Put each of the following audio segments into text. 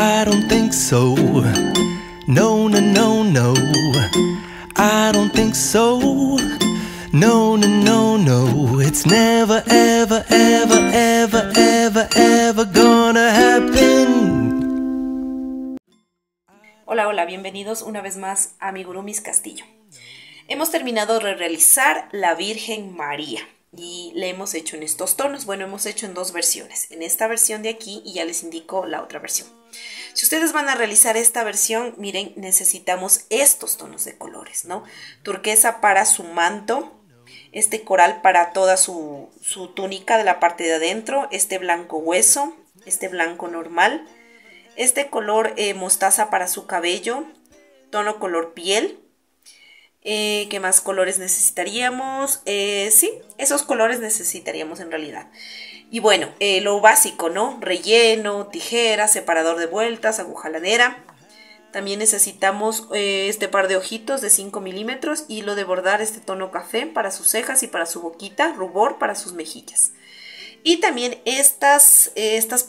I don't think so. No, no, no, no. I don't think so. No, no, no, no. It's never, ever, ever, ever, ever, ever gonna happen. Hola, hola, bienvenidos una vez más a Amigurumis Castillo. Hemos terminado de realizar la Virgen María y le hemos hecho en estos tonos. Bueno, hemos hecho en dos versiones, en esta versión de aquí y ya les indico la otra versión. Si ustedes van a realizar esta versión, miren, necesitamos estos tonos de colores, ¿no? Turquesa para su manto, este coral para toda su túnica de la parte de adentro, este blanco hueso, este blanco normal, este color mostaza para su cabello, tono color piel. ¿Qué más colores necesitaríamos? Sí, esos colores necesitaríamos en realidad. Y bueno, lo básico, ¿no? Relleno, tijera, separador de vueltas, aguja lanera. También necesitamos este par de ojitos de 5 milímetros, hilo de bordar este tono café para sus cejas y para su boquita, rubor para sus mejillas. Y también estas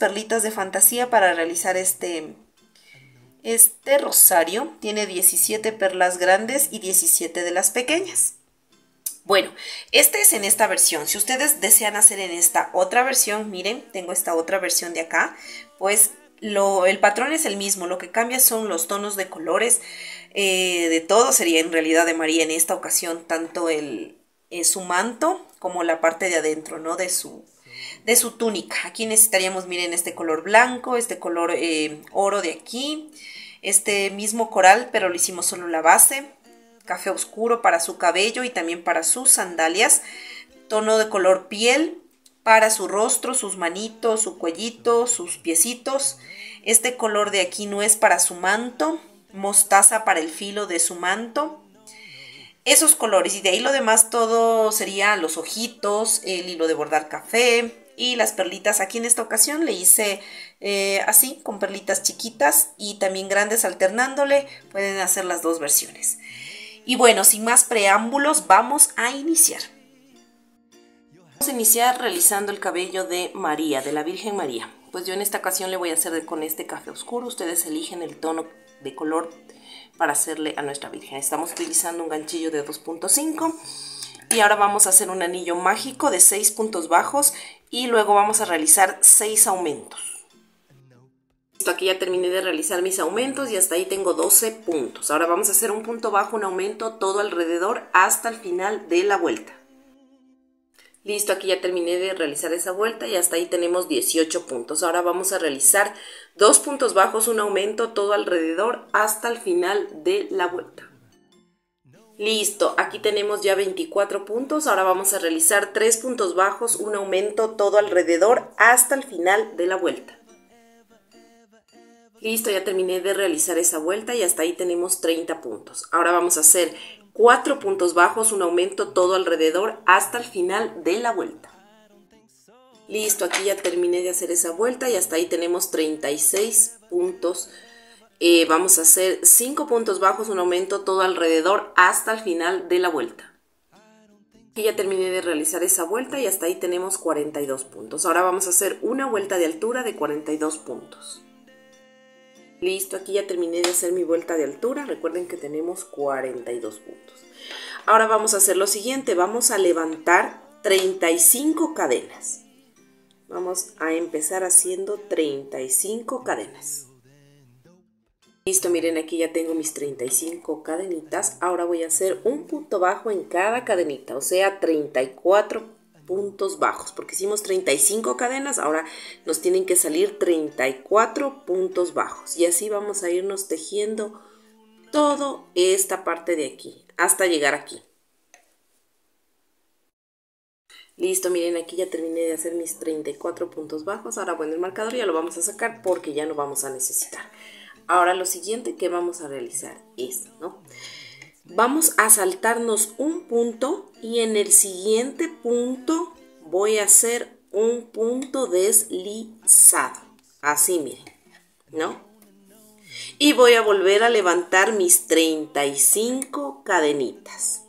perlitas de fantasía para realizar este rosario. Tiene 17 perlas grandes y 17 de las pequeñas. Bueno, este es en esta versión. Si ustedes desean hacer en esta otra versión, miren, tengo esta otra versión de acá, pues el patrón es el mismo, lo que cambia son los tonos de colores. De todo sería en realidad de María en esta ocasión, tanto su manto como la parte de adentro, ¿no? De su túnica. Aquí necesitaríamos, miren, este color blanco, este color oro de aquí, este mismo coral, pero lo hicimos solo la base, café oscuro para su cabello y también para sus sandalias, tono de color piel para su rostro, sus manitos, su cuellito, sus piecitos. Este color de aquí no es para su manto, mostaza para el filo de su manto. Esos colores, y de ahí lo demás todo sería los ojitos, el hilo de bordar café y las perlitas. Aquí en esta ocasión le hice así, con perlitas chiquitas y también grandes alternándole. Pueden hacer las dos versiones. Y bueno, sin más preámbulos, vamos a iniciar. Vamos a iniciar realizando el cabello de María, de la Virgen María. Pues yo en esta ocasión le voy a hacer con este café oscuro. Ustedes eligen el tono de color para hacerle a nuestra Virgen. Estamos utilizando un ganchillo de 2.5 y ahora vamos a hacer un anillo mágico de 6 puntos bajos y luego vamos a realizar 6 aumentos. Aquí ya terminé de realizar mis aumentos y hasta ahí tengo 12 puntos. Ahora vamos a hacer un punto bajo, un aumento todo alrededor hasta el final de la vuelta. Listo, aquí ya terminé de realizar esa vuelta y hasta ahí tenemos 18 puntos. Ahora vamos a realizar 2 puntos bajos, un aumento todo alrededor hasta el final de la vuelta. Listo, aquí tenemos ya 24 puntos. Ahora vamos a realizar 3 puntos bajos, un aumento todo alrededor hasta el final de la vuelta. Listo, ya terminé de realizar esa vuelta y hasta ahí tenemos 30 puntos. Ahora vamos a hacer 4 puntos bajos, un aumento todo alrededor hasta el final de la vuelta. Listo, aquí ya terminé de hacer esa vuelta y hasta ahí tenemos 36 puntos. Vamos a hacer 5 puntos bajos, un aumento todo alrededor hasta el final de la vuelta. Aquí ya terminé de realizar esa vuelta y hasta ahí tenemos 42 puntos. Ahora vamos a hacer una vuelta de altura de 42 puntos. Listo, aquí ya terminé de hacer mi vuelta de altura. Recuerden que tenemos 42 puntos. Ahora vamos a hacer lo siguiente. Vamos a levantar 35 cadenas. Vamos a empezar haciendo 35 cadenas. Listo, miren, aquí ya tengo mis 35 cadenitas. Ahora voy a hacer un punto bajo en cada cadenita, o sea, 34 puntos bajos, porque hicimos 35 cadenas, ahora nos tienen que salir 34 puntos bajos y así vamos a irnos tejiendo toda esta parte de aquí hasta llegar aquí. Listo, miren, aquí ya terminé de hacer mis 34 puntos bajos. Ahora, bueno, el marcador ya lo vamos a sacar porque ya no vamos a necesitar. Ahora lo siguiente que vamos a realizar es, ¿no? Vamos a saltarnos un punto y en el siguiente punto voy a hacer un punto deslizado. Así, miren, ¿no? Y voy a volver a levantar mis 35 cadenitas.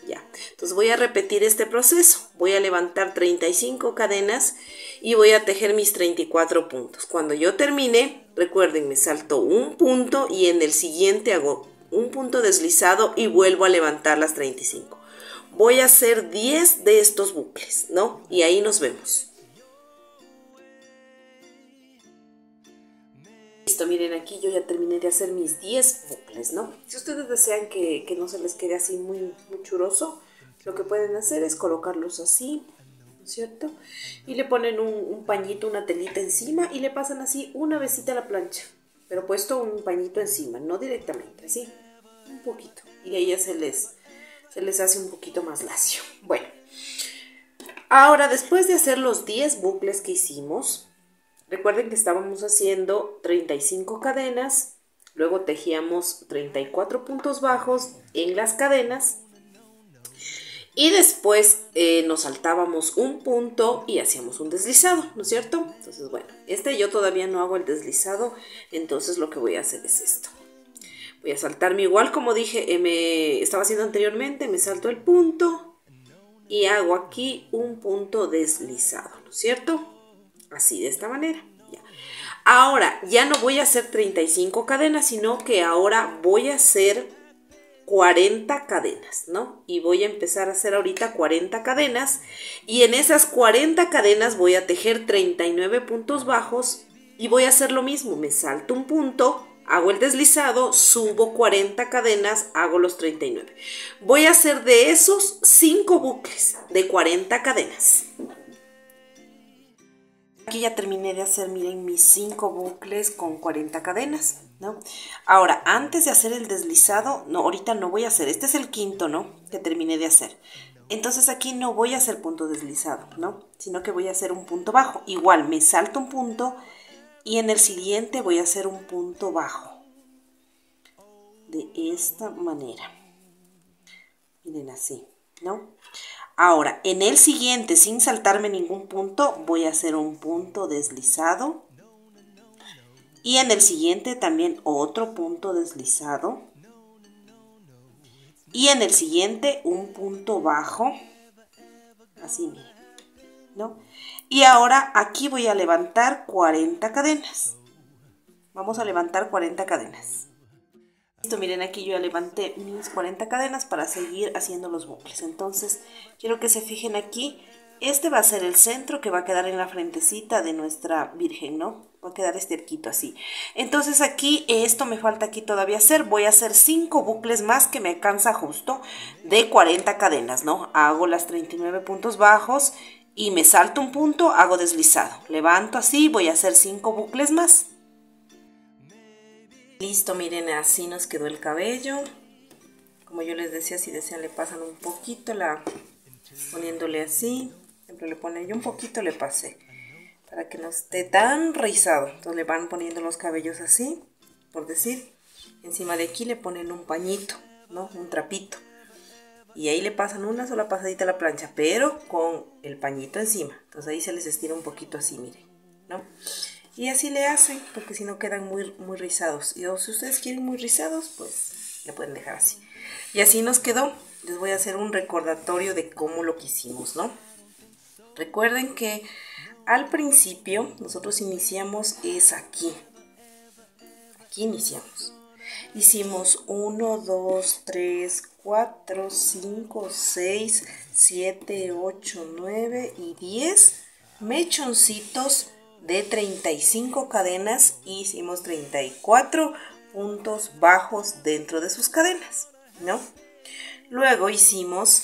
Ya, entonces voy a repetir este proceso. Voy a levantar 35 cadenas y voy a tejer mis 34 puntos. Cuando yo termine, recuerden, me salto un punto y en el siguiente hago un punto deslizado y vuelvo a levantar las 35. Voy a hacer 10 de estos bucles, ¿no? Y ahí nos vemos. Listo, miren, aquí yo ya terminé de hacer mis 10 bucles, ¿no? Si ustedes desean que no se les quede así muy churoso, lo que pueden hacer es colocarlos así, ¿no es cierto? Y le ponen un pañito, una telita encima y le pasan así una vecita a la plancha. Pero puesto un pañito encima, no directamente, así, un poquito. Y ahí ya se les hace un poquito más lacio. Bueno, ahora después de hacer los 10 bucles que hicimos, recuerden que estábamos haciendo 35 cadenas, luego tejíamos 34 puntos bajos en las cadenas y después nos saltábamos un punto y hacíamos un deslizado, ¿no es cierto? Entonces, bueno, yo todavía no hago el deslizado, entonces lo que voy a hacer es esto. Voy a saltarme igual como dije, me estaba haciendo anteriormente, me salto el punto y hago aquí un punto deslizado, ¿no es cierto? Así, de esta manera. Ya. Ahora, ya no voy a hacer 35 cadenas, sino que ahora voy a hacer 40 cadenas, ¿no? Y voy a empezar a hacer ahorita 40 cadenas y en esas 40 cadenas voy a tejer 39 puntos bajos y voy a hacer lo mismo, me salto un punto, hago el deslizado, subo 40 cadenas, hago los 39. Voy a hacer de esos 5 bucles de 40 cadenas. Aquí ya terminé de hacer, miren, mis 5 bucles con 40 cadenas, ¿no? Ahora, antes de hacer el deslizado, no, ahorita no voy a hacer, este es el quinto, ¿no? Que terminé de hacer. Entonces aquí no voy a hacer punto deslizado, ¿no? Sino que voy a hacer un punto bajo. Igual, me salto un punto y en el siguiente voy a hacer un punto bajo. De esta manera. Miren así, ¿no? Ahora, en el siguiente, sin saltarme ningún punto, voy a hacer un punto deslizado. Y en el siguiente también otro punto deslizado. Y en el siguiente un punto bajo. Así, miren, ¿no? Y ahora aquí voy a levantar 40 cadenas. Vamos a levantar 40 cadenas. Listo, miren, aquí yo ya levanté mis 40 cadenas para seguir haciendo los bucles. Entonces, quiero que se fijen aquí. Este va a ser el centro que va a quedar en la frentecita de nuestra Virgen, ¿no? Va a quedar este arquito así. Entonces aquí, esto me falta aquí todavía hacer. Voy a hacer 5 bucles más que me alcanza justo de 40 cadenas, ¿no? Hago las 39 puntos bajos y me salto un punto, hago deslizado. Levanto así, voy a hacer 5 bucles más. Listo, miren, así nos quedó el cabello. Como yo les decía, si desean le pasan un poquito, poniéndole así. Siempre le ponen, yo un poquito le pasé, para que no esté tan rizado. Entonces le van poniendo los cabellos así, por decir. Encima de aquí le ponen un pañito, ¿no? Un trapito. Y ahí le pasan una sola pasadita a la plancha, pero con el pañito encima. Entonces ahí se les estira un poquito así, miren, ¿no? Y así le hacen, porque si no quedan muy rizados. Y si ustedes quieren muy rizados, pues le pueden dejar así. Y así nos quedó. Les voy a hacer un recordatorio de cómo lo que hicimos, ¿no? Recuerden que al principio nosotros iniciamos es aquí. Aquí iniciamos. Hicimos 1, 2, 3, 4, 5, 6, 7, 8, 9 y 10 mechoncitos de 35 cadenas y hicimos 34 puntos bajos dentro de sus cadenas, ¿no? Luego hicimos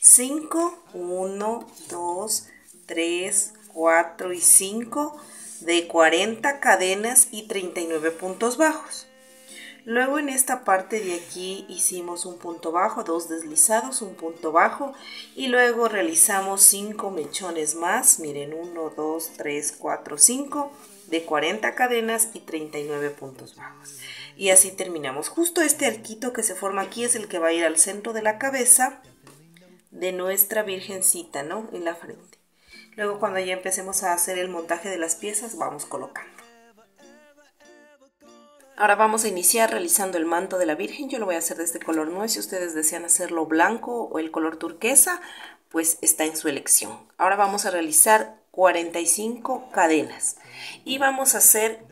5, 1, 2, 3, 4 y 5 de 40 cadenas y 39 puntos bajos. Luego en esta parte de aquí hicimos un punto bajo, 2 deslizados, un punto bajo y luego realizamos 5 mechones más, miren, 1, 2, 3, 4, 5 de 40 cadenas y 39 puntos bajos. Y así terminamos. Justo este arquito que se forma aquí es el que va a ir al centro de la cabeza de nuestra virgencita, ¿no? En la frente. Luego cuando ya empecemos a hacer el montaje de las piezas vamos colocando. Ahora vamos a iniciar realizando el manto de la Virgen. Yo lo voy a hacer de este color nuez. Si ustedes desean hacerlo blanco o el color turquesa, pues está en su elección. Ahora vamos a realizar 45 cadenas. Y vamos a hacer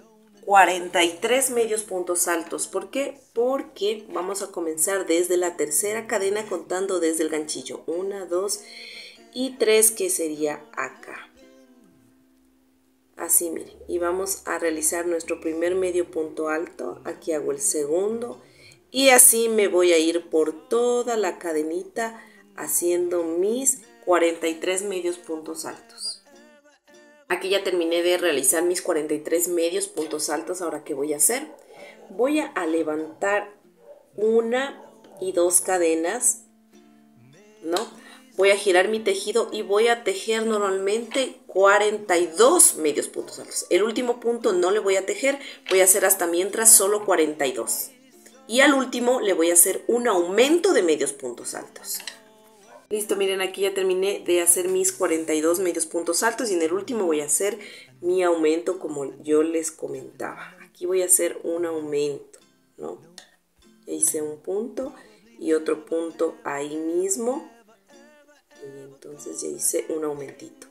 43 medios puntos altos. ¿Por qué? Porque vamos a comenzar desde la tercera cadena contando desde el ganchillo. 1, 2 y 3, que sería acá. Así, miren. Y vamos a realizar nuestro primer medio punto alto. Aquí hago el segundo. Y así me voy a ir por toda la cadenita haciendo mis 43 medios puntos altos. Aquí ya terminé de realizar mis 43 medios puntos altos. Ahora, ¿qué voy a hacer? Voy a levantar 1 y 2 cadenas, ¿no? Voy a girar mi tejido y voy a tejer normalmente 42 medios puntos altos. El último punto no le voy a tejer, voy a hacer hasta mientras solo 42. Y al último le voy a hacer un aumento de medios puntos altos. Listo, miren, aquí ya terminé de hacer mis 42 medios puntos altos y en el último voy a hacer mi aumento como yo les comentaba. Aquí voy a hacer un aumento, ¿no? Ya hice un punto y otro punto ahí mismo. Y entonces ya hice un aumentito.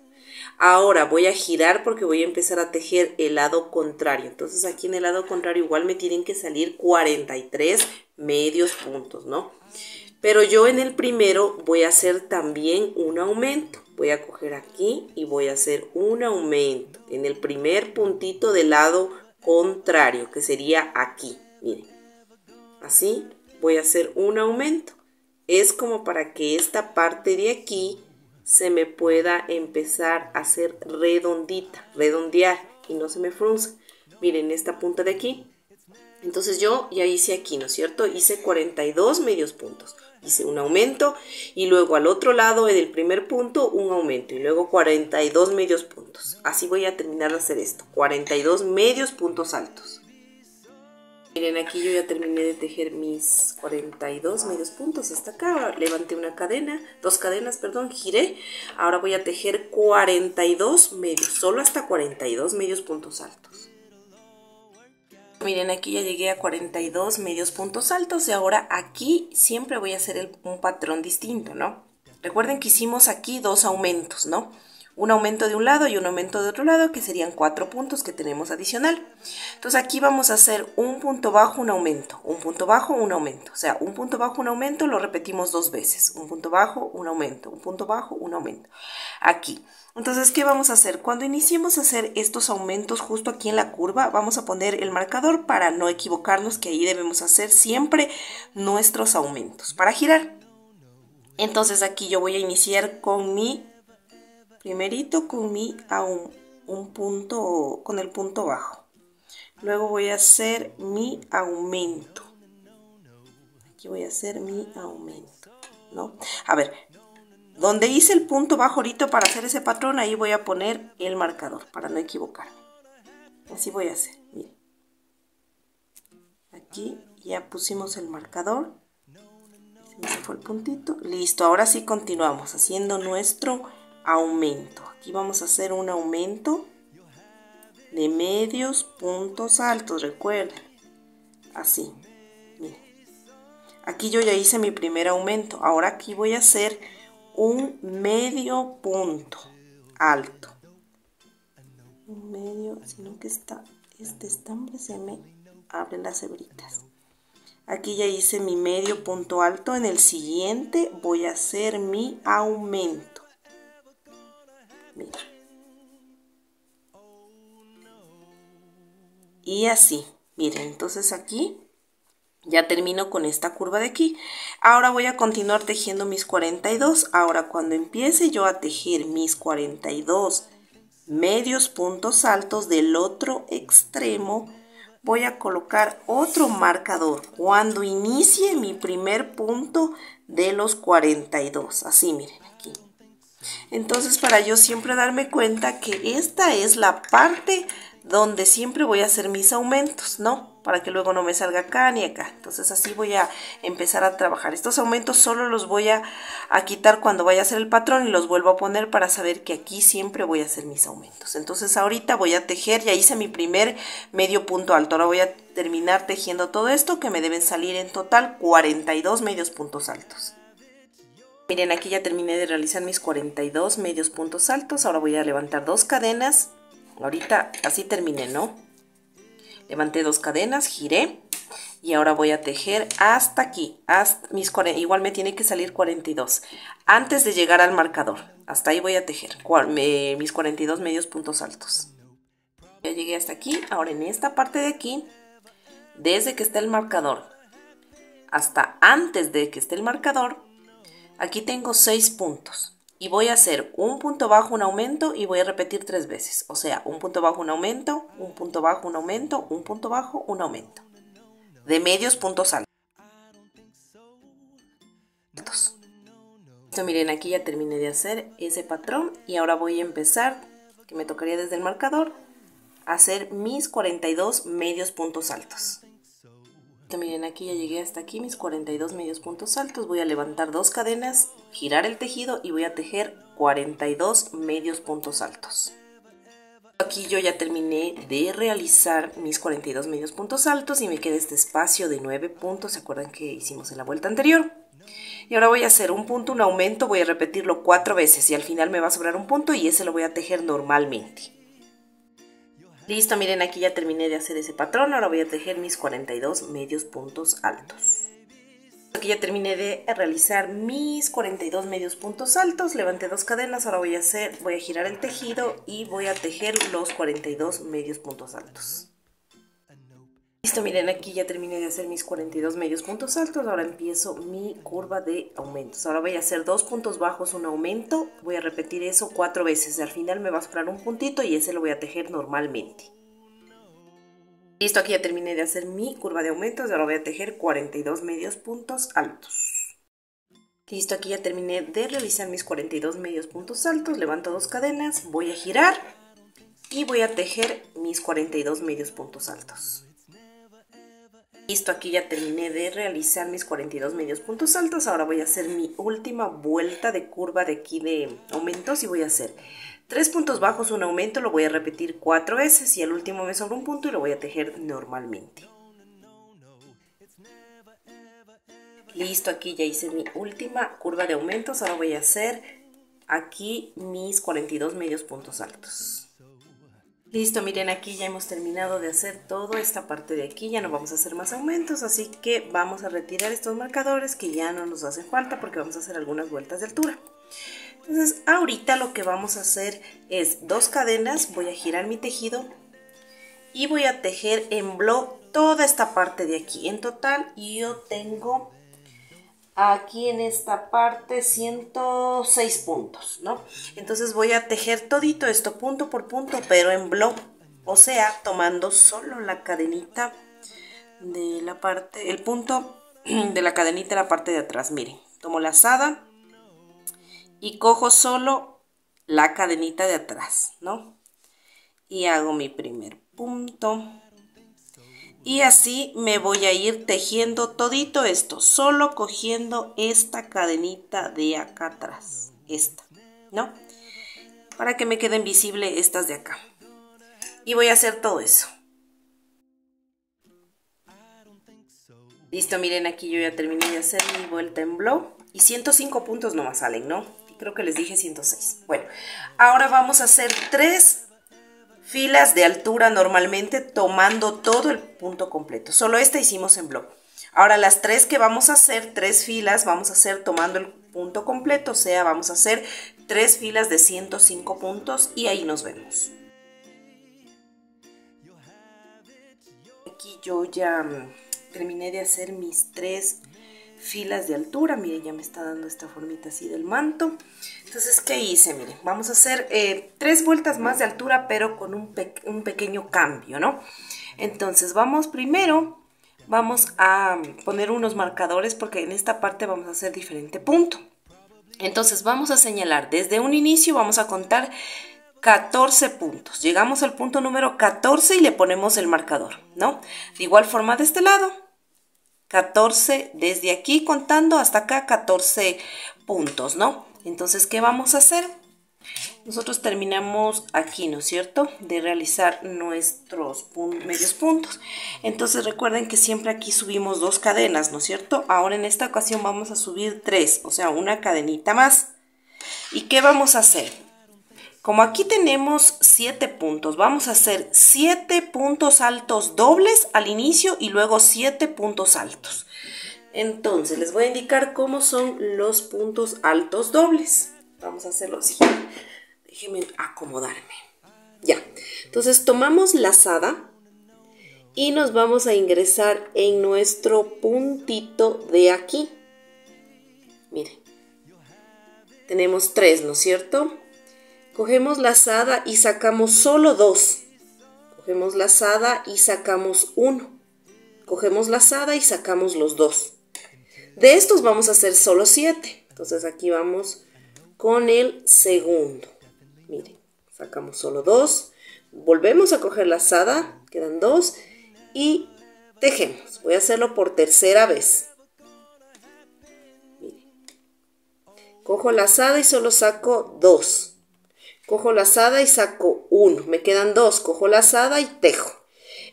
Ahora voy a girar porque voy a empezar a tejer el lado contrario. Entonces aquí en el lado contrario igual me tienen que salir 43 medios puntos, ¿no? Pero yo en el primero voy a hacer también un aumento. Voy a coger aquí y voy a hacer un aumento en el primer puntito del lado contrario, que sería aquí. Miren, así voy a hacer un aumento. Es como para que esta parte de aquí se me pueda empezar a hacer redondita, redondear y no se me frunza. Miren esta punta de aquí. Entonces yo ya hice aquí, ¿no es cierto? Hice 42 medios puntos. Hice un aumento y luego al otro lado en el primer punto un aumento y luego 42 medios puntos. Así voy a terminar de hacer esto. 42 medios puntos altos. Miren, aquí yo ya terminé de tejer mis 42 medios puntos hasta acá. Ahora levanté una cadena, dos cadenas, perdón, giré. Ahora voy a tejer 42 medios, solo hasta 42 medios puntos altos. Miren, aquí ya llegué a 42 medios puntos altos y ahora aquí siempre voy a hacer un patrón distinto, ¿no? Recuerden que hicimos aquí dos aumentos, ¿no? Un aumento de un lado y un aumento de otro lado, que serían 4 puntos que tenemos adicional. Entonces aquí vamos a hacer un punto bajo, un aumento, un punto bajo, un aumento. O sea, un punto bajo, un aumento, lo repetimos 2 veces. Un punto bajo, un aumento, un punto bajo, un aumento. Aquí. Entonces, ¿qué vamos a hacer? Cuando iniciemos a hacer estos aumentos justo aquí en la curva, vamos a poner el marcador para no equivocarnos, que ahí debemos hacer siempre nuestros aumentos para girar. Entonces aquí yo voy a iniciar con mi primerito, con mi un punto, con el punto bajo. Luego voy a hacer mi aumento. Aquí voy a hacer mi aumento, ¿no? A ver, donde hice el punto bajo ahorita para hacer ese patrón, ahí voy a poner el marcador para no equivocarme. Así voy a hacer, miren. Aquí ya pusimos el marcador. Se me fue el puntito. Listo, ahora sí continuamos haciendo nuestro aumento. Aquí vamos a hacer un aumento de medios puntos altos, recuerden. Así, miren. Aquí yo ya hice mi primer aumento. Ahora aquí voy a hacer un medio punto alto. Un medio, sino que este estambre se me abren las hebritas. Aquí ya hice mi medio punto alto. En el siguiente voy a hacer mi aumento. Mira. Y así, miren, entonces aquí ya termino con esta curva de aquí. Ahora voy a continuar tejiendo mis 42. Ahora cuando empiece yo a tejer mis 42 medios puntos altos del otro extremo, voy a colocar otro marcador cuando inicie mi primer punto de los 42. Así, miren aquí. Entonces, para yo siempre darme cuenta que esta es la parte donde siempre voy a hacer mis aumentos, ¿no? Para que luego no me salga acá ni acá. Entonces así voy a empezar a trabajar. Estos aumentos solo los voy a quitar cuando vaya a hacer el patrón y los vuelvo a poner para saber que aquí siempre voy a hacer mis aumentos. Entonces ahorita voy a tejer, ya hice mi primer medio punto alto. Ahora voy a terminar tejiendo todo esto, que me deben salir en total 42 medios puntos altos. Miren, aquí ya terminé de realizar mis 42 medios puntos altos. Ahora voy a levantar 2 cadenas. Ahorita así terminé, ¿no? Levanté 2 cadenas, giré. Y ahora voy a tejer hasta aquí. Igual me tiene que salir 42. Antes de llegar al marcador. Hasta ahí voy a tejer mis 42 medios puntos altos. Ya llegué hasta aquí. Ahora en esta parte de aquí, desde que esté el marcador hasta antes de que esté el marcador, aquí tengo 6 puntos y voy a hacer un punto bajo, un aumento y voy a repetir 3 veces. O sea, un punto bajo, un aumento, un punto bajo, un aumento, un punto bajo, un aumento. De medios puntos altos. Listo, miren, aquí ya terminé de hacer ese patrón y ahora voy a empezar, que me tocaría desde el marcador, a hacer mis 42 medios puntos altos. Miren, aquí ya llegué hasta aquí, mis 42 medios puntos altos. Voy a levantar 2 cadenas, girar el tejido y voy a tejer 42 medios puntos altos. Aquí yo ya terminé de realizar mis 42 medios puntos altos y me queda este espacio de 9 puntos. ¿Se acuerdan que hicimos en la vuelta anterior? Y ahora voy a hacer un punto, un aumento, voy a repetirlo 4 veces y al final me va a sobrar un punto y ese lo voy a tejer normalmente. Listo, miren, aquí ya terminé de hacer ese patrón. Ahora voy a tejer mis 42 medios puntos altos. Aquí ya terminé de realizar mis 42 medios puntos altos. Levanté 2 cadenas. Ahora voy a girar el tejido y voy a tejer los 42 medios puntos altos. Listo, miren, aquí ya terminé de hacer mis 42 medios puntos altos. Ahora empiezo mi curva de aumentos. Ahora voy a hacer 2 puntos bajos, un aumento. Voy a repetir eso 4 veces. Al final me va a sobrar un puntito y ese lo voy a tejer normalmente. Listo, aquí ya terminé de hacer mi curva de aumentos. Ahora voy a tejer 42 medios puntos altos. Listo, aquí ya terminé de realizar mis 42 medios puntos altos. Levanto 2 cadenas, voy a girar y voy a tejer mis 42 medios puntos altos. Listo, aquí ya terminé de realizar mis 42 medios puntos altos. Ahora voy a hacer mi última vuelta de curva de aquí de aumentos y voy a hacer 3 puntos bajos, un aumento, lo voy a repetir 4 veces y al último me sobra un punto y lo voy a tejer normalmente. Listo, aquí ya hice mi última curva de aumentos. Ahora voy a hacer aquí mis 42 medios puntos altos. Listo, miren, aquí ya hemos terminado de hacer toda esta parte de aquí, ya no vamos a hacer más aumentos, así que vamos a retirar estos marcadores que ya no nos hacen falta porque vamos a hacer algunas vueltas de altura. Entonces, ahorita lo que vamos a hacer es 2 cadenas, voy a girar mi tejido y voy a tejer en bloc toda esta parte de aquí. En total yo tengo aquí en esta parte 106 puntos, ¿no? Entonces voy a tejer todito esto punto por punto, pero en bloc, o sea, tomando solo la cadenita de la parte, el punto de la cadenita en la parte de atrás. Miren, tomo la lazada y cojo solo la cadenita de atrás, ¿no? Y hago mi primer punto. Y así me voy a ir tejiendo todito esto, solo cogiendo esta cadenita de acá atrás, esta, ¿no? Para que me queden visibles estas de acá. Y voy a hacer todo eso. Listo, miren, aquí yo ya terminé de hacer mi vuelta en bloc. Y 105 puntos nomás salen, ¿no? Creo que les dije 106. Bueno, ahora vamos a hacer 3 filas de altura normalmente tomando todo el punto completo. Solo esta hicimos en bloc. Ahora las 3 que vamos a hacer, 3 filas, vamos a hacer tomando el punto completo. O sea, vamos a hacer 3 filas de 105 puntos y ahí nos vemos. Aquí yo ya terminé de hacer mis 3 filas de altura. Miren, ya me está dando esta formita así del manto. Entonces, ¿qué hice? Miren, vamos a hacer 3 vueltas más de altura, pero con un pequeño cambio, ¿no? Entonces, primero vamos a poner unos marcadores porque en esta parte vamos a hacer diferente punto. Entonces, vamos a señalar desde un inicio, vamos a contar 14 puntos. Llegamos al punto número 14 y le ponemos el marcador, ¿no? De igual forma de este lado. 14 desde aquí contando hasta acá 14 puntos, ¿no? Entonces, ¿qué vamos a hacer? nosotros terminamos aquí, ¿no es cierto?, de realizar nuestros medios puntos. Entonces recuerden que siempre aquí subimos 2 cadenas, ¿no es cierto? Ahora en esta ocasión vamos a subir 3, o sea, una cadenita más. ¿Y qué vamos a hacer? Como aquí tenemos 7 puntos, vamos a hacer 7 puntos altos dobles al inicio y luego 7 puntos altos. Entonces les voy a indicar cómo son los puntos altos dobles. Vamos a hacerlo así. Déjenme acomodarme. Ya. Entonces tomamos lazada y nos vamos a ingresar en nuestro puntito de aquí. Miren. Tenemos 3, ¿no es cierto? Cogemos lazada y sacamos solo 2. Cogemos lazada y sacamos 1. Cogemos lazada y sacamos los 2. De estos vamos a hacer solo 7. Entonces aquí vamos con el segundo. Miren, sacamos solo 2. Volvemos a coger lazada, quedan 2. Y tejemos. Voy a hacerlo por tercera vez. Miren. Cojo lazada y solo saco 2. Cojo lazada y saco 1, me quedan 2, cojo lazada y tejo.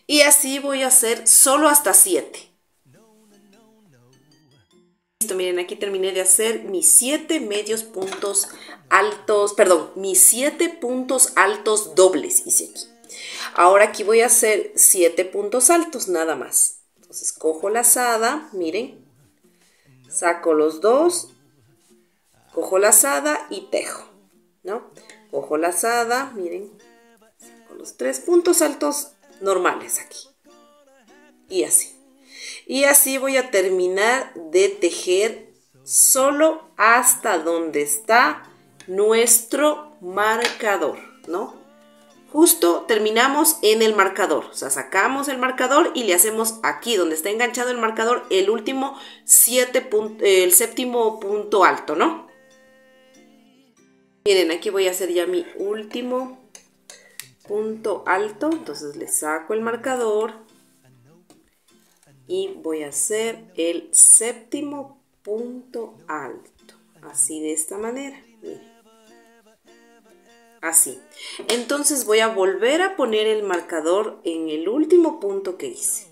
Y así voy a hacer solo hasta 7. Listo, miren, aquí terminé de hacer mis 7 medios puntos altos, perdón, mis 7 puntos altos dobles hice aquí. Ahora aquí voy a hacer 7 puntos altos nada más. Entonces cojo lazada, miren, saco los 2, cojo lazada y tejo, ¿no? Cojo lazada, miren, con los 3 puntos altos normales aquí. Y así. Y así voy a terminar de tejer solo hasta donde está nuestro marcador, ¿no? Justo terminamos en el marcador. O sea, sacamos el marcador y le hacemos aquí, donde está enganchado el marcador, el último el séptimo punto alto, ¿no? Miren, aquí voy a hacer ya mi último punto alto. Entonces le saco el marcador y voy a hacer el séptimo punto alto. Así, de esta manera. Miren. Así. Entonces voy a volver a poner el marcador en el último punto que hice.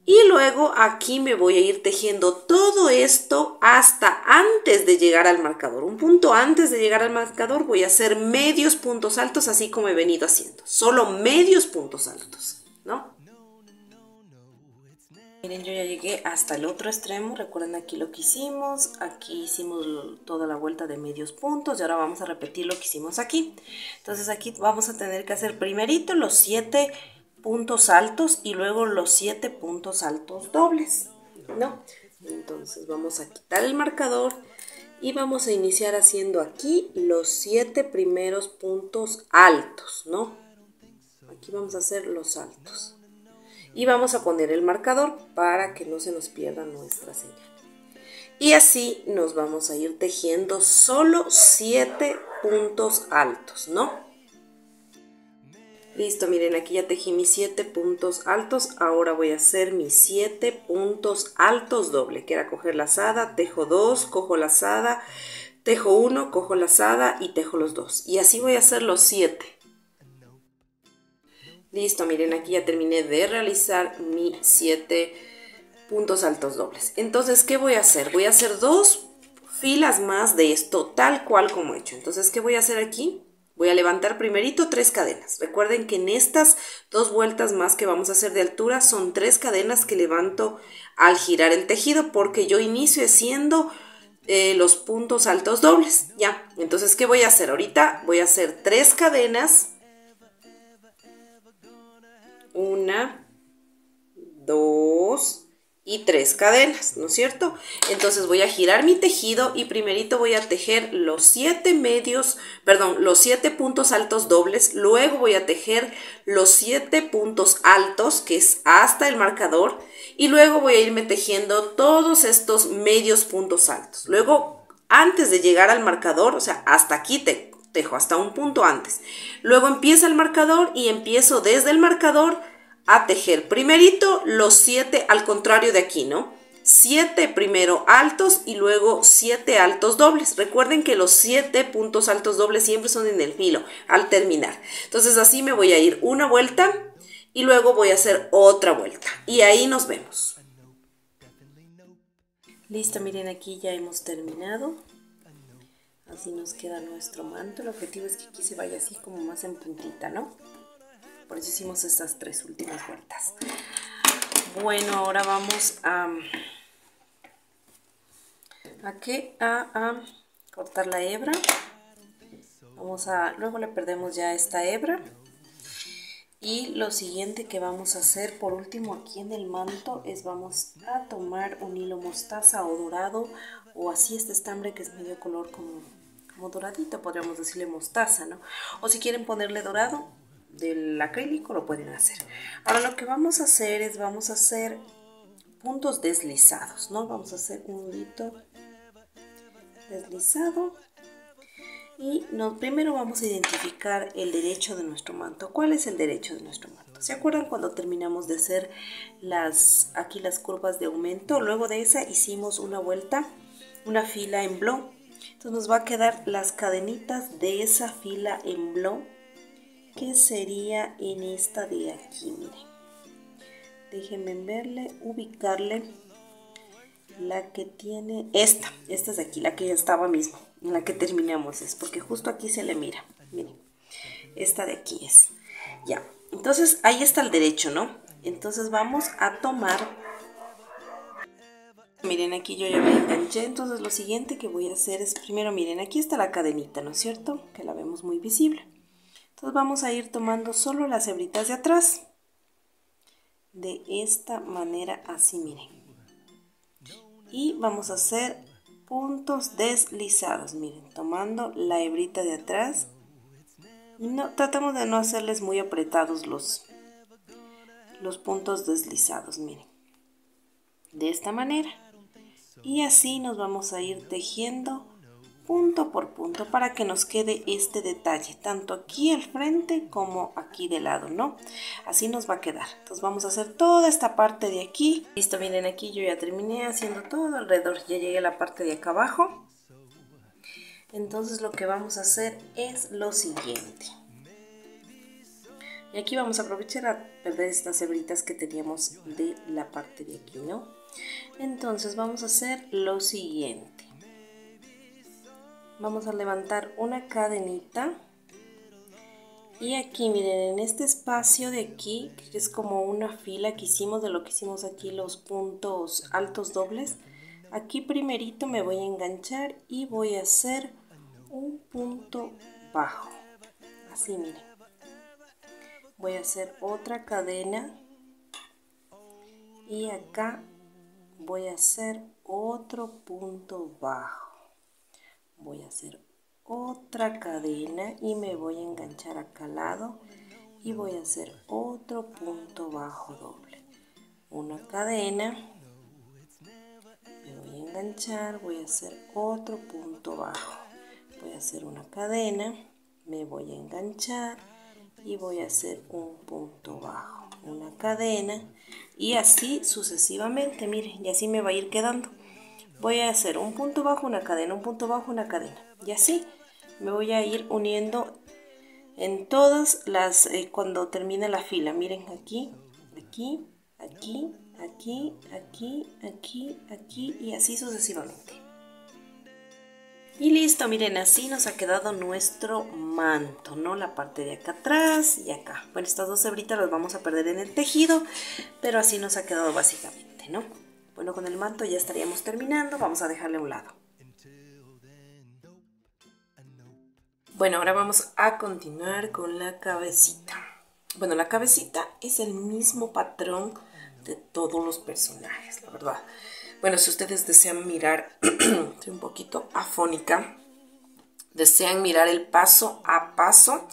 Y luego aquí me voy a ir tejiendo todo esto hasta antes de llegar al marcador. Un punto antes de llegar al marcador voy a hacer medios puntos altos, así como he venido haciendo. Solo medios puntos altos, ¿no? Miren, yo ya llegué hasta el otro extremo. Recuerden aquí lo que hicimos. Aquí hicimos toda la vuelta de medios puntos y ahora vamos a repetir lo que hicimos aquí. Entonces aquí vamos a tener que hacer primerito los 7 puntos altos y luego los 7 puntos altos dobles, ¿no? Entonces vamos a quitar el marcador y vamos a iniciar haciendo aquí los 7 primeros puntos altos, ¿no? Aquí vamos a hacer los altos y vamos a poner el marcador para que no se nos pierda nuestra señal. Y así nos vamos a ir tejiendo solo 7 puntos altos, ¿no? Listo, miren, aquí ya tejí mis 7 puntos altos. Ahora voy a hacer mis 7 puntos altos doble, que era coger lazada, tejo 2, cojo lazada, tejo 1, cojo lazada y tejo los 2. Y así voy a hacer los 7. Listo, miren, aquí ya terminé de realizar mis 7 puntos altos dobles. Entonces, ¿qué voy a hacer? Voy a hacer 2 filas más de esto, tal cual como he hecho. Entonces, ¿qué voy a hacer aquí? Voy a levantar primerito 3 cadenas. Recuerden que en estas 2 vueltas más que vamos a hacer de altura son 3 cadenas que levanto al girar el tejido, porque yo inicio haciendo los puntos altos dobles. Ya, entonces, ¿qué voy a hacer? Ahorita voy a hacer 3 cadenas. 1, 2 y 3 cadenas, ¿no es cierto? Entonces voy a girar mi tejido y primerito voy a tejer los 7 puntos altos dobles, luego voy a tejer los 7 puntos altos, que es hasta el marcador, y luego voy a irme tejiendo todos estos medios puntos altos. Luego, antes de llegar al marcador, o sea, hasta aquí tejo, hasta un punto antes. Luego empieza el marcador y empiezo desde el marcador a tejer primerito los 7 al contrario de aquí, ¿no? 7 primero altos y luego 7 altos dobles. Recuerden que los 7 puntos altos dobles siempre son en el filo al terminar. Entonces así me voy a ir una vuelta y luego voy a hacer otra vuelta y ahí nos vemos. Listo, miren, aquí ya hemos terminado. Así nos queda nuestro manto. El objetivo es que aquí se vaya así como más en puntita, ¿no? Por eso hicimos estas 3 últimas vueltas. Bueno, ahora vamos a cortar la hebra. Luego le perdemos ya esta hebra. Y lo siguiente que vamos a hacer por último aquí en el manto es vamos a tomar un hilo mostaza o dorado, o así este estambre que es medio color como doradito, podríamos decirle mostaza, ¿no? O si quieren ponerle dorado del acrílico lo pueden hacer. Ahora lo que vamos a hacer es vamos a hacer puntos deslizados, ¿no? Vamos a hacer un hilito deslizado. Y primero vamos a identificar el derecho de nuestro manto. ¿Cuál es el derecho de nuestro manto? ¿Se acuerdan cuando terminamos de hacer aquí las curvas de aumento? Luego de esa hicimos una vuelta, una fila en blow. Entonces nos va a quedar las cadenitas de esa fila en blow, que sería en esta de aquí, miren. Déjenme ubicarle la que tiene esta es de aquí, la que ya estaba mismo, en la que terminamos, es porque justo aquí se le mira, miren, esta de aquí es, ya, entonces ahí está el derecho, ¿no? Entonces vamos a tomar, miren, aquí yo ya me enganché. Entonces lo siguiente que voy a hacer es, primero miren, aquí está la cadenita, ¿no es cierto? Que la vemos muy visible. Entonces vamos a ir tomando solo las hebritas de atrás, de esta manera, así, miren. Y vamos a hacer puntos deslizados, miren, tomando la hebrita de atrás. Tratamos de no hacerles muy apretados los puntos deslizados, miren, de esta manera. Y así nos vamos a ir tejiendo punto por punto para que nos quede este detalle, tanto aquí al frente como aquí de lado, ¿no? Así nos va a quedar. Entonces vamos a hacer toda esta parte de aquí. Listo, miren, aquí yo ya terminé haciendo todo alrededor, ya llegué a la parte de acá abajo. Entonces lo que vamos a hacer es lo siguiente. Y aquí vamos a aprovechar a perder estas hebritas que teníamos de la parte de aquí, ¿no? Entonces vamos a hacer lo siguiente. Vamos a levantar una cadenita y aquí miren, en este espacio de aquí, que es como una fila que hicimos de lo que hicimos aquí, los puntos altos dobles, aquí primerito me voy a enganchar y voy a hacer un punto bajo, así miren. Voy a hacer otra cadena y acá voy a hacer otro punto bajo. Voy a hacer otra cadena y me voy a enganchar acá al lado y voy a hacer otro punto bajo doble. Una cadena, me voy a enganchar, voy a hacer otro punto bajo. Voy a hacer una cadena, me voy a enganchar y voy a hacer un punto bajo. Una cadena y así sucesivamente, miren, y así me va a ir quedando. Voy a hacer un punto bajo, una cadena, un punto bajo, una cadena. Y así me voy a ir uniendo en todas las, cuando termine la fila. Miren, aquí, aquí, aquí, aquí, aquí, aquí, aquí y así sucesivamente. Y listo, miren, así nos ha quedado nuestro manto, ¿no? La parte de acá atrás y acá. Bueno, estas dos hebritas las vamos a perder en el tejido, pero así nos ha quedado básicamente, ¿no? Bueno, con el manto ya estaríamos terminando, vamos a dejarle a un lado. Bueno, ahora vamos a continuar con la cabecita. Bueno, la cabecita es el mismo patrón de todos los personajes, la verdad. Bueno, si ustedes desean mirar, estoy un poquito afónica, desean mirar el paso a paso,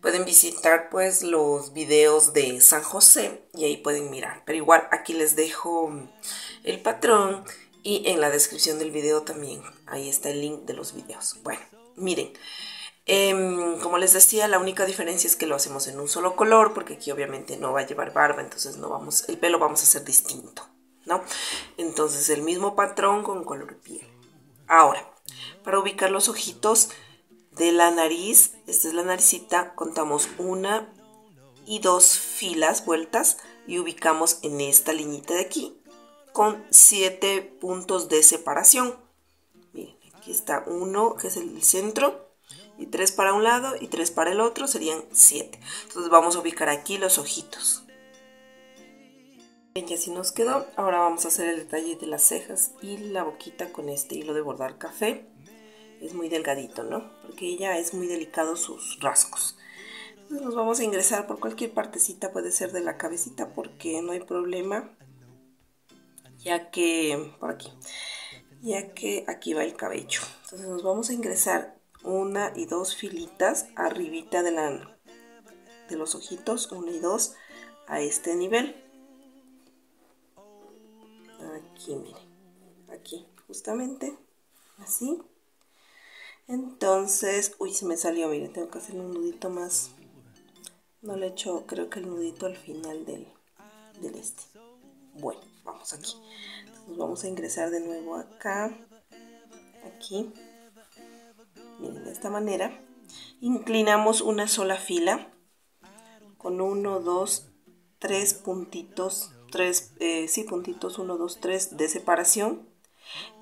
pueden visitar pues los videos de San José y ahí pueden mirar. Pero igual aquí les dejo el patrón y en la descripción del video también, ahí está el link de los videos. Bueno, miren, como les decía, la única diferencia es que lo hacemos en un solo color, porque aquí obviamente no va a llevar barba, entonces no vamos, el pelo vamos a hacer distinto, ¿no? Entonces el mismo patrón con color piel. Ahora, para ubicar los ojitos de la nariz, esta es la naricita, contamos 1 y 2 filas, vueltas, y ubicamos en esta liñita de aquí con 7 puntos de separación. Miren, aquí está 1 que es el centro, y 3 para un lado y 3 para el otro, serían 7. Entonces vamos a ubicar aquí los ojitos. Bien, y así nos quedó. Ahora vamos a hacer el detalle de las cejas y la boquita con este hilo de bordar café. Es muy delgadito, ¿no? Porque ella es muy delicado sus rasgos. Entonces nos vamos a ingresar por cualquier partecita, puede ser de la cabecita, porque no hay problema, ya que por aquí, ya que aquí va el cabello. Entonces nos vamos a ingresar 1 y 2 filitas arribita de los ojitos, 1 y 2 a este nivel. Aquí, miren, aquí, justamente, así. Entonces, uy, se me salió, miren, tengo que hacer un nudito más. No le he hecho, creo que el nudito al final del este. Bueno, vamos aquí. Entonces vamos a ingresar de nuevo acá, aquí. Miren, de esta manera. Inclinamos una sola fila con 1, 2, 3 puntitos, puntitos 1, 2, 3 de separación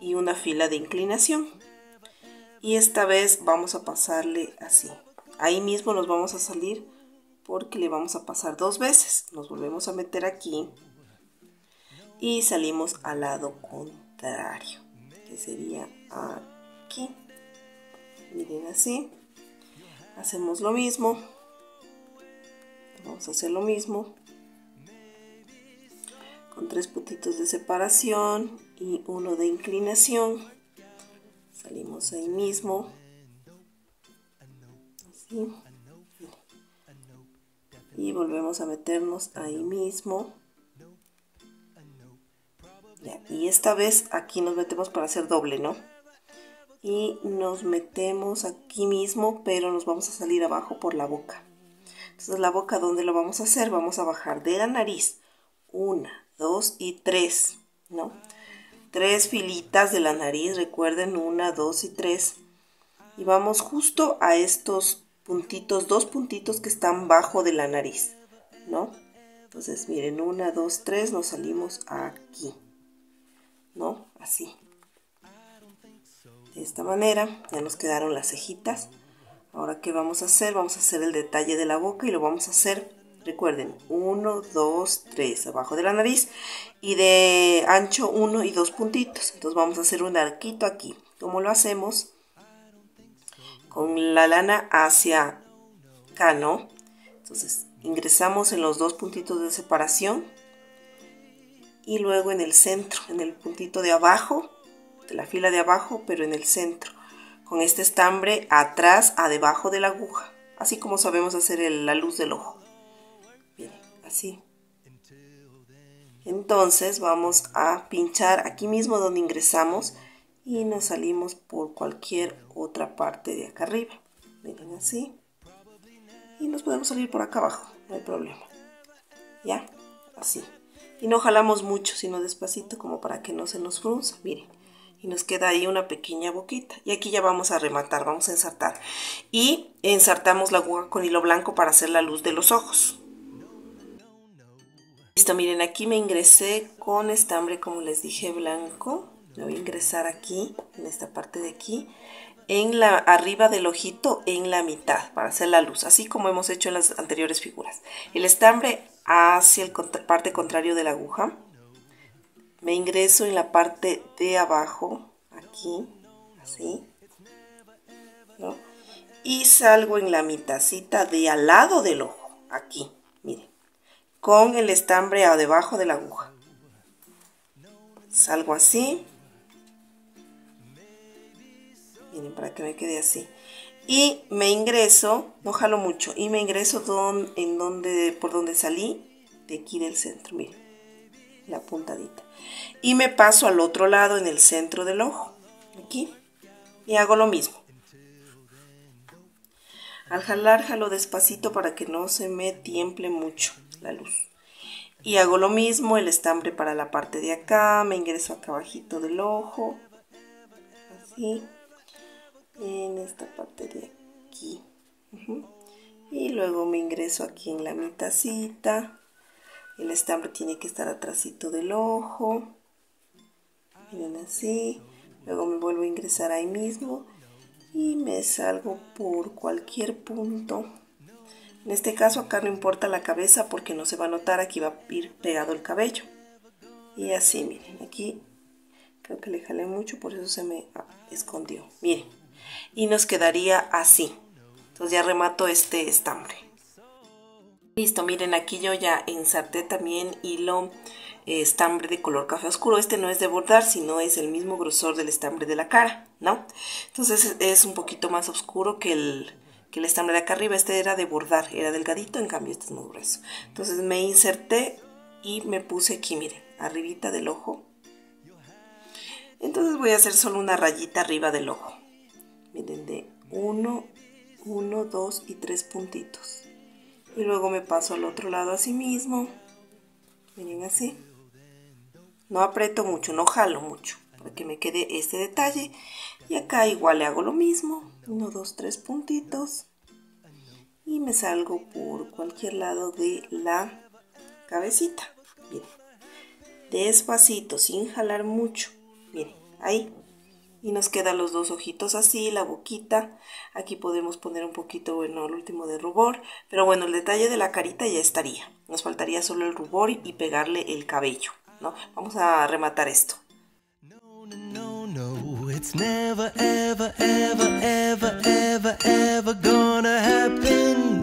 y una fila de inclinación. Y esta vez vamos a pasarle así. Ahí mismo nos vamos a salir porque le vamos a pasar 2 veces. Nos volvemos a meter aquí y salimos al lado contrario, que sería aquí. Miren, así. Hacemos lo mismo. Vamos a hacer lo mismo con 3 puntitos de separación y 1 de inclinación. Salimos ahí mismo, así, y volvemos a meternos ahí mismo. Ya, y esta vez aquí nos metemos para hacer doble, ¿no? Y nos metemos aquí mismo, pero nos vamos a salir abajo por la boca. Entonces la boca, ¿dónde lo vamos a hacer? Vamos a bajar de la nariz 1, 2 y 3, ¿no? 3 filitas de la nariz, recuerden, 1, 2 y 3. Y vamos justo a estos puntitos, 2 puntitos que están bajo de la nariz, ¿no? Entonces, miren, 1, 2, 3, nos salimos aquí, ¿no? Así. De esta manera, ya nos quedaron las cejitas. Ahora, ¿qué vamos a hacer? Vamos a hacer el detalle de la boca y lo vamos a hacer, recuerden, 1, 2, 3, abajo de la nariz y de ancho 1 y 2 puntitos. Entonces vamos a hacer un arquito aquí. ¿Cómo lo hacemos? Con la lana hacia acá, ¿no? Entonces ingresamos en los 2 puntitos de separación y luego en el centro, en el puntito de abajo, de la fila de abajo, pero en el centro, con este estambre atrás a debajo de la aguja, así como sabemos hacer la luz del ojo. Miren, así. Entonces vamos a pinchar aquí mismo donde ingresamos y nos salimos por cualquier otra parte de acá arriba. Miren, así. Y nos podemos salir por acá abajo, no hay problema. ¿Ya? Así. Y no jalamos mucho, sino despacito, como para que no se nos frunza. Miren. Y nos queda ahí una pequeña boquita. Y aquí ya vamos a rematar, vamos a ensartar. Y ensartamos la aguja con hilo blanco para hacer la luz de los ojos. Listo, miren, aquí me ingresé con estambre, como les dije, blanco. Me voy a ingresar aquí, en esta parte de aquí, arriba del ojito, en la mitad, para hacer la luz, así como hemos hecho en las anteriores figuras. El estambre hacia el parte contrario de la aguja. Me ingreso en la parte de abajo, aquí, así, ¿no? Y salgo en la mitadcita de al lado del ojo, aquí, miren, con el estambre a debajo de la aguja. Salgo así, miren, para que me quede así. Y me ingreso, no jalo mucho, y me ingreso por donde salí, de aquí del centro, miren, la puntadita. Y me paso al otro lado en el centro del ojo, aquí, y hago lo mismo. Al jalar, jalo despacito para que no se me tiemble mucho la luz. Y hago lo mismo, el estambre para la parte de acá, me ingreso acá abajito del ojo, así, en esta parte de aquí. Y luego me ingreso aquí en la mitacita, el estambre tiene que estar atrásito del ojo, miren así, luego me vuelvo a ingresar ahí mismo y me salgo por cualquier punto. En este caso acá no importa la cabeza porque no se va a notar, aquí va a ir pegado el cabello. Y así, miren, aquí creo que le jalé mucho, por eso se me escondió. Miren, y nos quedaría así. Entonces ya remato este estambre. Listo, miren, aquí yo ya ensarté también hilo estambre de color café oscuro. Este no es de bordar, sino es el mismo grosor del estambre de la cara, ¿no? Entonces es un poquito más oscuro que el estambre de acá arriba. Este era de bordar, era delgadito, en cambio este es muy grueso. Entonces me inserté y me puse aquí, miren, arribita del ojo. Entonces voy a hacer solo una rayita arriba del ojo. Miren, de 1, 2 y 3 puntitos. Y luego me paso al otro lado así mismo. Miren así. No aprieto mucho, no jalo mucho, para que me quede este detalle. Y acá igual le hago lo mismo. 1, 2, 3 puntitos. Y me salgo por cualquier lado de la cabecita. Miren. Despacito, sin jalar mucho. Miren, ahí. Y nos quedan los dos ojitos así, la boquita. Aquí podemos poner un poquito, bueno, el último de rubor. Pero bueno, el detalle de la carita ya estaría. Nos faltaría solo el rubor y pegarle el cabello, ¿no? Vamos a rematar esto. No, no, no, it's never, ever, ever, ever, ever, ever gonna happen.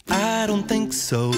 I don't think so.